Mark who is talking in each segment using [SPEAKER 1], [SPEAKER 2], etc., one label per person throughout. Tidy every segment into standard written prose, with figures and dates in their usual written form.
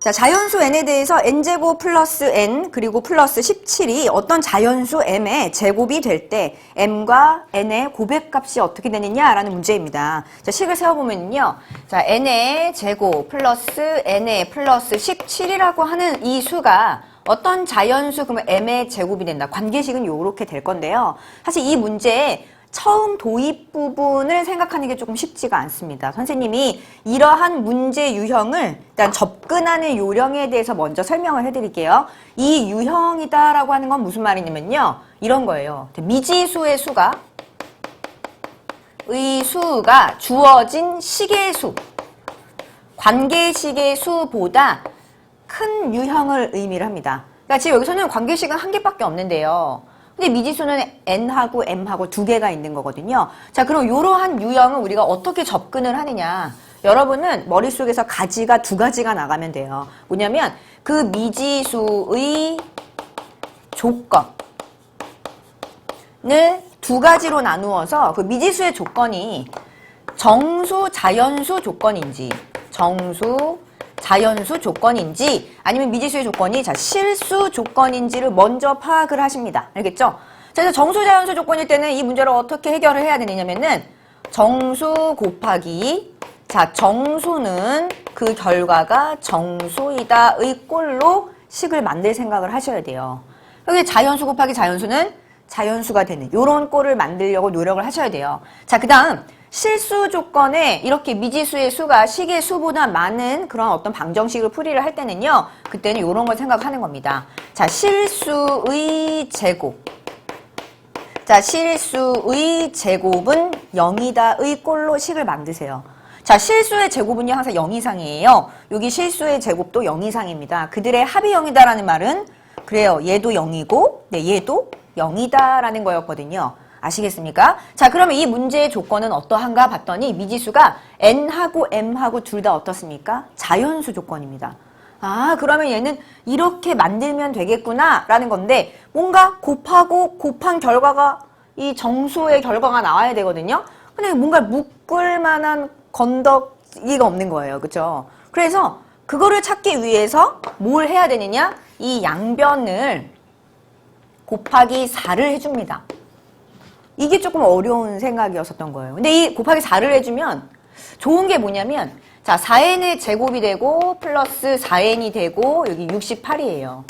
[SPEAKER 1] 자, 자연수 n에 대해서 n제곱 플러스 n 그리고 플러스 17이 어떤 자연수 m의 제곱이 될 때 m과 n의 고백값이 어떻게 되느냐라는 문제입니다. 자, 식을 세워보면요. 자, n의 제곱 플러스 n의 플러스 17이라고 하는 이 수가 어떤 자연수 그러면 m의 제곱이 된다. 관계식은 요렇게 될 건데요. 사실 이 문제에 처음 도입 부분을 생각하는 게 조금 쉽지가 않습니다. 선생님이 이러한 문제 유형을 일단 접근하는 요령에 대해서 먼저 설명을 해드릴게요. 이 유형이다라고 하는 건 무슨 말이냐면요. 이런 거예요. 미지수의 수가 주어진 식의 수, 관계식의 수보다 큰 유형을 의미를 합니다. 그러니까 지금 여기서는 관계식은 한 개밖에 없는데요. 근데 미지수는 n하고 m하고 두 개가 있는 거거든요. 자, 그럼 이러한 유형을 우리가 어떻게 접근을 하느냐. 여러분은 머릿속에서 가지가 두 가지가 나가면 돼요. 뭐냐면 그 미지수의 조건을 두 가지로 나누어서 그 미지수의 조건이 정수, 자연수 조건인지 자연수 조건인지 아니면 미지수의 조건이 실수 조건인지를 먼저 파악을 하십니다. 알겠죠? 자, 그래서 정수, 자연수 조건일 때는 이 문제를 어떻게 해결을 해야 되느냐면은 정수 곱하기 정수는 그 결과가 정수이다의 꼴로 식을 만들 생각을 하셔야 돼요. 여기 자연수 곱하기 자연수는 자연수가 되는 이런 꼴을 만들려고 노력을 하셔야 돼요. 자, 그 다음 실수 조건에 이렇게 미지수의 수가 식의 수보다 많은 그런 어떤 방정식을 풀이를 할 때는요. 그때는 이런 걸 생각하는 겁니다. 자, 실수의 제곱. 자, 실수의 제곱은 0이다의 꼴로 식을 만드세요. 자, 실수의 제곱은요. 항상 0 이상이에요. 여기 실수의 제곱도 0 이상입니다. 그들의 합이 0이다라는 말은 그래요. 얘도 0이고 얘도 0이다라는 거였거든요. 아시겠습니까? 자, 그러면 이 문제의 조건은 어떠한가 봤더니 미지수가 n하고 m하고 둘 다 어떻습니까? 자연수 조건입니다. 아, 그러면 얘는 이렇게 만들면 되겠구나 라는 건데 뭔가 곱한 결과가 이 정수의 결과가 나와야 되거든요. 근데 뭔가 묶을 만한 건더기가 없는 거예요. 그렇죠? 그래서 그거를 찾기 위해서 뭘 해야 되느냐? 이 양변을 곱하기 4를 해줍니다. 이게 조금 어려운 생각이었었던 거예요. 근데 이 곱하기 4를 해주면 좋은 게 뭐냐면 자, 4n의 제곱이 되고 플러스 4n이 되고 여기 68이에요.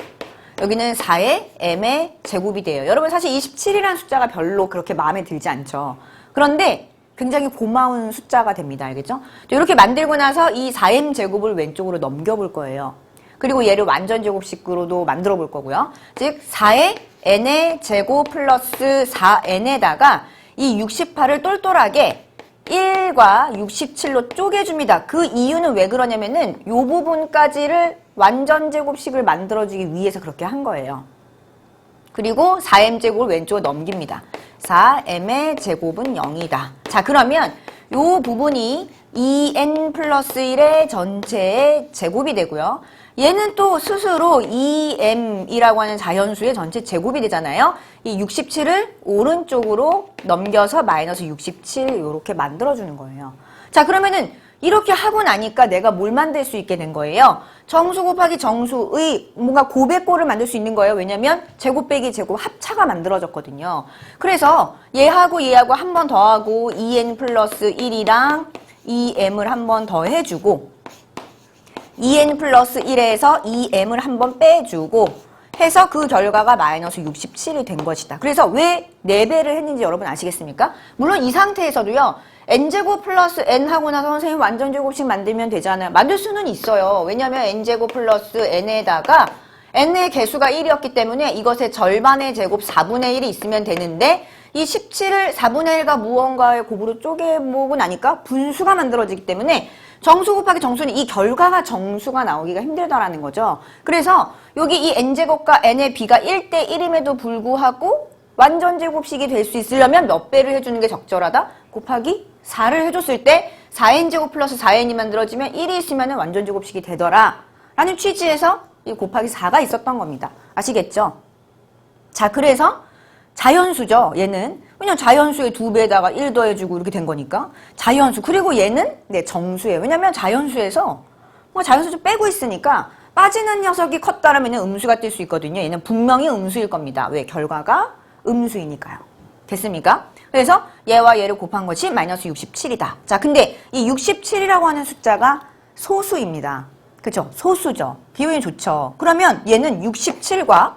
[SPEAKER 1] 여기는 4의 m의 제곱이 돼요. 여러분 사실 27이라는 숫자가 별로 그렇게 마음에 들지 않죠. 그런데 굉장히 고마운 숫자가 됩니다. 알겠죠? 이렇게 만들고 나서 이 4m 제곱을 왼쪽으로 넘겨볼 거예요. 그리고 얘를 완전 제곱식으로도 만들어 볼 거고요. 즉 4의 n의 제곱 플러스 4n에다가 이 68을 똘똘하게 1과 67로 쪼개줍니다. 그 이유는 왜 그러냐면은 이 부분까지를 완전 제곱식을 만들어주기 위해서 그렇게 한 거예요. 그리고 4m 제곱을 왼쪽으로 넘깁니다. 4m의 제곱은 0이다. 자, 그러면 이 부분이 2n 플러스 1의 전체의 제곱이 되고요. 얘는 또 스스로 2m이라고 하는 자연수의 전체 제곱이 되잖아요. 이 67을 오른쪽으로 넘겨서 마이너스 67 이렇게 만들어주는 거예요. 자, 그러면은 이렇게 하고 나니까 내가 뭘 만들 수 있게 된 거예요? 정수 곱하기 정수의 뭔가 고백꼴을 만들 수 있는 거예요. 왜냐면 제곱 빼기 제곱 합차가 만들어졌거든요. 그래서 얘하고 얘하고 한 번 더하고 2n 플러스 1이랑 2m을 한 번 더 해주고 2n 플러스 1에서 2m을 한 번 빼주고 해서 그 결과가 마이너스 67이 된 것이다. 그래서 왜 4배를 했는지 여러분 아시겠습니까? 물론 이 상태에서도요. n제곱 플러스 n 하고 나서 선생님 완전 제곱식 만들면 되잖아요. 만들 수는 있어요. 왜냐하면 n제곱 플러스 n에다가 n의 개수가 1이었기 때문에 이것의 절반의 제곱 4분의 1이 있으면 되는데 이 17을 4분의 1과 무언가의 곱으로 쪼개보고 나니까 분수가 만들어지기 때문에 정수 곱하기 정수는 이 결과가 정수가 나오기가 힘들다라는 거죠. 그래서 여기 이 n제곱과 n의 비가 1대 1임에도 불구하고 완전 제곱식이 될 수 있으려면 몇 배를 해주는 게 적절하다? 곱하기 4를 해줬을 때 4n제곱 플러스 4n이 만들어지면 1이 있으면 완전 제곱식이 되더라 라는 취지에서 이 곱하기 4가 있었던 겁니다. 아시겠죠? 자, 그래서 자연수죠. 얘는 왜냐면 자연수의 2배에다가 1 더해주고 이렇게 된 거니까 자연수. 그리고 얘는 정수예요. 왜냐면 자연수에서 자연수 좀 빼고 있으니까 빠지는 녀석이 컸다라면 음수가 뜰 수 있거든요. 얘는 분명히 음수일 겁니다. 왜? 결과가 음수이니까요. 됐습니까? 그래서 얘와 얘를 곱한 것이 마이너스 67이다. 자, 근데 이 67이라고 하는 숫자가 소수입니다. 그죠? 소수죠. 비율이 좋죠. 그러면 얘는 67과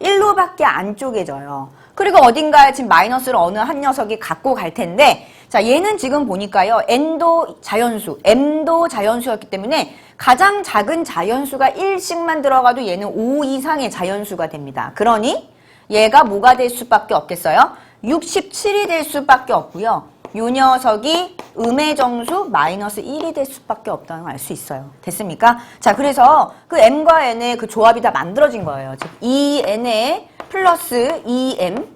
[SPEAKER 1] 1로밖에 안 쪼개져요. 그리고 어딘가에 지금 마이너스를 어느 한 녀석이 갖고 갈 텐데, 자, 얘는 지금 보니까요, n도 자연수, m도 자연수였기 때문에 가장 작은 자연수가 1씩만 들어가도 얘는 5 이상의 자연수가 됩니다. 그러니 얘가 뭐가 될 수밖에 없겠어요? 67이 될 수밖에 없고요. 요 녀석이 음의 정수 마이너스 1이 될 수밖에 없다는 걸 알 수 있어요. 됐습니까? 자, 그래서 그 m과 n의 그 조합이 다 만들어진 거예요. 즉, 2n에 플러스 2m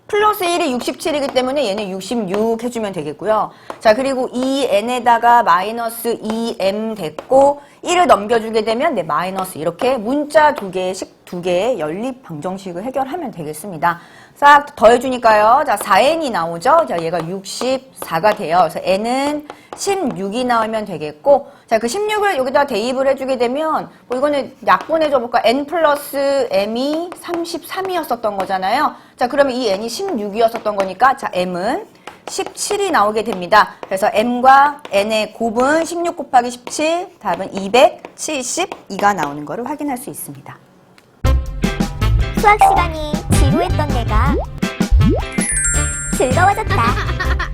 [SPEAKER 1] 플러스 1이 67이기 때문에 얘는 66 해주면 되겠고요. 자, 그리고 2n에다가 마이너스 2m 됐고 1을 넘겨주게 되면 네, 마이너스 이렇게 문자 두 개의 연립 방정식을 해결하면 되겠습니다. 싹 더해주니까요. 자, 4n이 나오죠? 자, 얘가 64가 돼요. 그래서 n은 16이 나오면 되겠고, 자, 그 16을 여기다 대입을 해주게 되면, 뭐 이거는 약분해줘 볼까? n 플러스 m이 33이었었던 거잖아요. 자, 그러면 이 n이 16이었었던 거니까, 자, m은 17이 나오게 됩니다. 그래서 m과 n의 곱은 16 곱하기 17, 답은 272가 나오는 거를 확인할 수 있습니다.
[SPEAKER 2] 수학 시간이 지루했던 내가 즐거워졌다.